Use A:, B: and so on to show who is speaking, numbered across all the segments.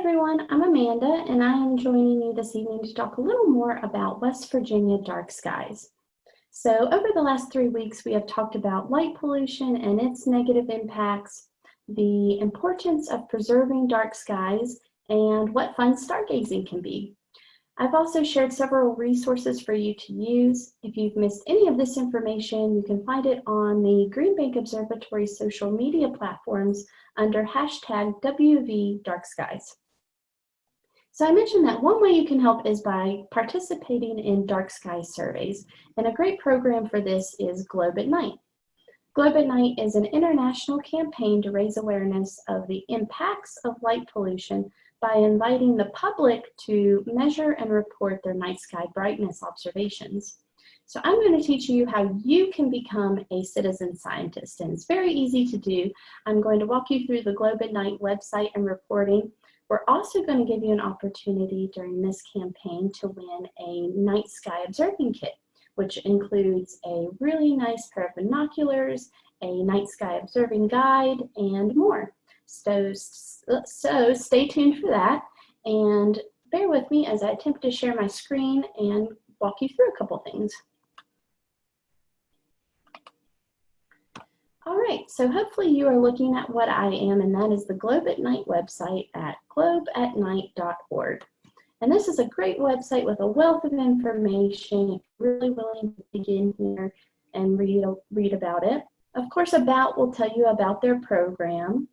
A: everyone, I'm Amanda and I am joining you this evening to talk a little more about West Virginia dark skies. So over the last 3 weeks, we have talked about light pollution and its negative impacts, the importance of preserving dark skies, and what fun stargazing can be. I've also shared several resources for you to use. If you've missed any of this information, you can find it on the Green Bank Observatory social media platforms under hashtag WVDarkSkies. So I mentioned that one way you can help is by participating in dark sky surveys, and a great program for this is Globe at Night. Globe at Night is an international campaign to raise awareness of the impacts of light pollution by inviting the public to measure and report their night sky brightness observations. So I'm going to teach you how you can become a citizen scientist, and it's very easy to do. I'm going to walk you through the Globe at Night website and reporting. We're also going to give you an opportunity during this campaign to win a night sky observing kit, which includes a really nice pair of binoculars, a night sky observing guide, and more. So stay tuned for that, and bear with me as I attempt to share my screen and walk you through a couple things. All right, so hopefully you are looking at what I am, and that is the Globe at Night website at globeatnight.org. And this is a great website with a wealth of information. If you're really willing to dig in here and read about it. Of course, About will tell you about their program.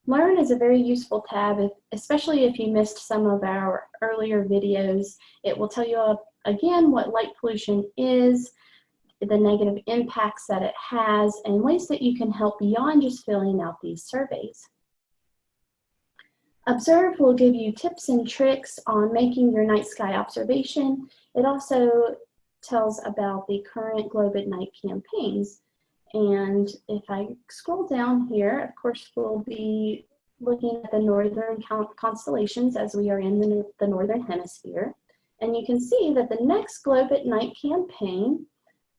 A: Learn is a very useful tab, especially if you missed some of our earlier videos. It will tell you again what light pollution is, the negative impacts that it has, and ways that you can help beyond just filling out these surveys. Observe will give you tips and tricks on making your night sky observation. It also tells about the current Globe at Night campaigns. And if I scroll down here, of course, we'll be looking at the northern constellations as we are in the northern hemisphere. And you can see that the next Globe at Night campaign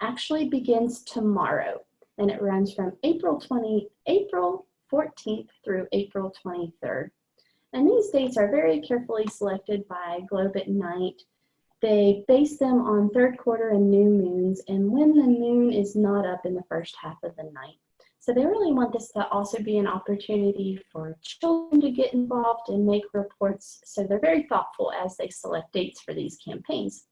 A: actually begins tomorrow, and it runs from April 14th through April 23rd. And these dates are very carefully selected by Globe at Night. They base them on third quarter and new moons, and when the moon is not up in the first half of the night. So they really want this to also be an opportunity for children to get involved and make reports. So they're very thoughtful as they select dates for these campaigns.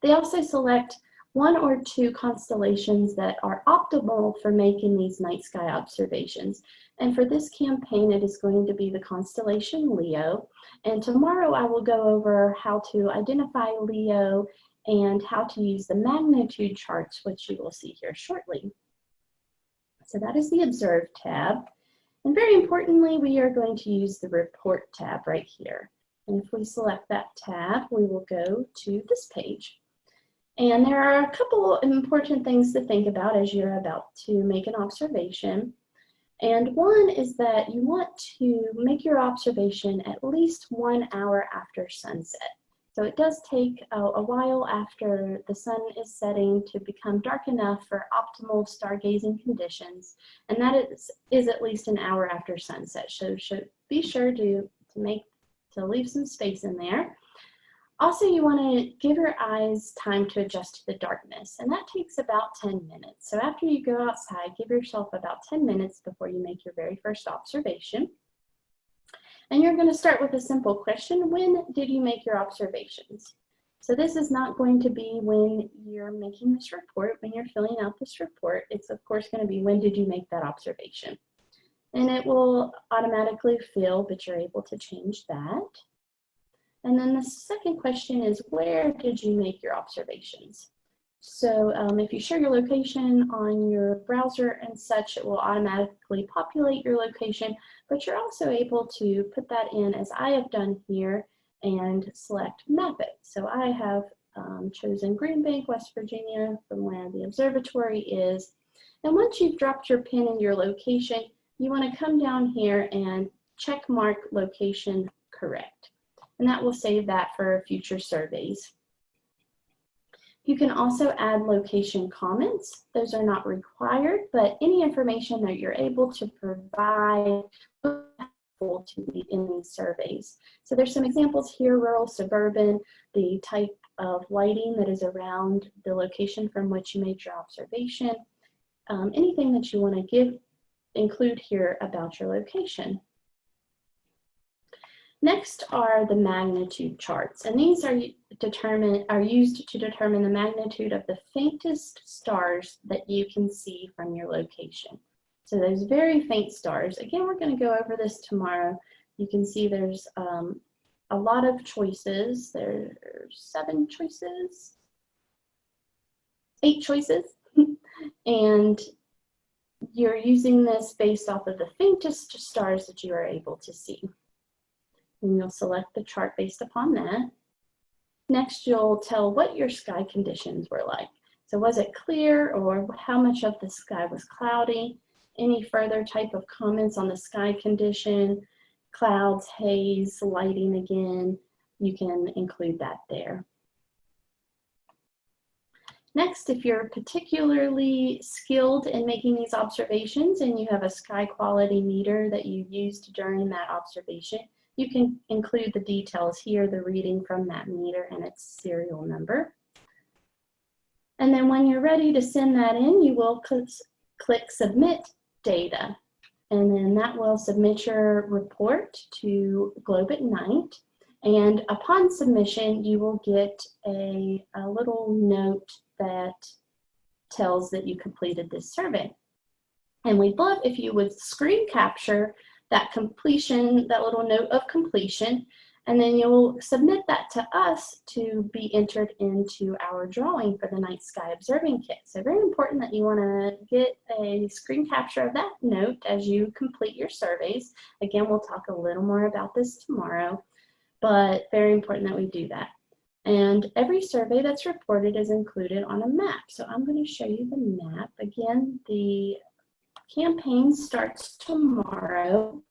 A: They also select 1 or 2 constellations that are optimal for making these night sky observations. And for this campaign, it is going to be the constellation Leo. And tomorrow I will go over how to identify Leo and how to use the magnitude charts, which you will see here shortly. So that is the Observe tab. And very importantly, we are going to use the Report tab right here. And if we select that tab, we will go to this page. And there are a couple important things to think about as you're about to make an observation. And one is that you want to make your observation at least 1 hour after sunset. So it does take a while after the sun is setting to become dark enough for optimal stargazing conditions. And that is at least an hour after sunset. So be sure to leave some space in there. Also, you want to give your eyes time to adjust to the darkness, and that takes about 10 minutes. So after you go outside, give yourself about 10 minutes before you make your very first observation. And you're going to start with a simple question: when did you make your observations? So this is not going to be when you're making this report, when you're filling out this report. It's of course going to be when did you make that observation. And it will automatically fill, but you're able to change that. And then the second question is, where did you make your observations? So if you share your location on your browser and such, it will automatically populate your location, but you're also able to put that in as I have done here and select Map It. So I have chosen Green Bank, West Virginia, from where the observatory is. And once you've dropped your pin in your location, you want to come down here and check mark location correct. And that will save that for future surveys. You can also add location comments. Those are not required, but any information that you're able to provide helpful to be in these surveys. So there's some examples here: rural, suburban, the type of lighting that is around the location from which you made your observation, anything that you want to include here about your location. Next are the magnitude charts, and these are used to determine the magnitude of the faintest stars that you can see from your location. So those very faint stars, again, we're going to go over this tomorrow. You can see there's a lot of choices. There's 8 choices, and you're using this based off of the faintest stars that you are able to see. And you'll select the chart based upon that. Next, you'll tell what your sky conditions were like. So was it clear, or how much of the sky was cloudy? Any further type of comments on the sky condition, clouds, haze, lighting again, you can include that there. Next, if you're particularly skilled in making these observations and you have a sky quality meter that you used during that observation, you can include the details here, the reading from that meter and its serial number. And then when you're ready to send that in, you will click Submit Data. And then that will submit your report to Globe at Night. And upon submission, you will get a little note that tells that you completed this survey. And we'd love if you would screen capture that completion, that little note of completion, and then you'll submit that to us to be entered into our drawing for the Night Sky Observing Kit. So very important that you want to get a screen capture of that note as you complete your surveys. Again, we'll talk a little more about this tomorrow, but very important that we do that. And every survey that's reported is included on a map. So I'm going to show you the map. Again, the campaign starts tomorrow.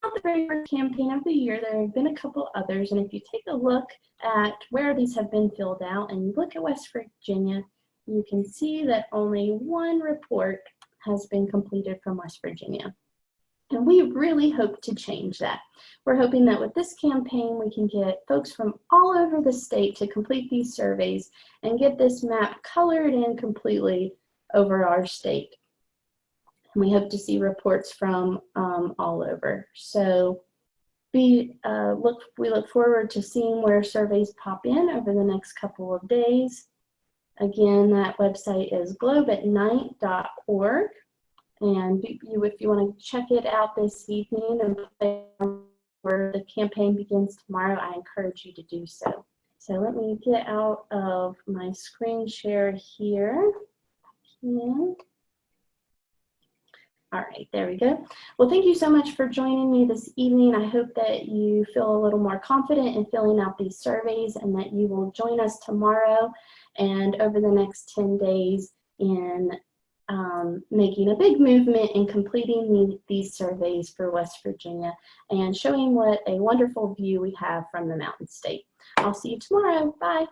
A: Not the very first campaign of the year. There have been a couple others, and if you take a look at where these have been filled out and you look at West Virginia, you can see that only one report has been completed from West Virginia. And we really hope to change that. We're hoping that with this campaign, we can get folks from all over the state to complete these surveys and get this map colored in completely over our state. And we hope to see reports from all over. So we look forward to seeing where surveys pop in over the next couple of days. Again, that website is globeatnight.org. And if you want to check it out this evening and where the campaign begins tomorrow, I encourage you to do so. So let me get out of my screen share here. Yeah. All right, there we go. Well, thank you so much for joining me this evening. I hope that you feel a little more confident in filling out these surveys and that you will join us tomorrow and over the next 10 days in making a big movement in completing these surveys for West Virginia and showing what a wonderful view we have from the Mountain State. I'll see you tomorrow. Bye.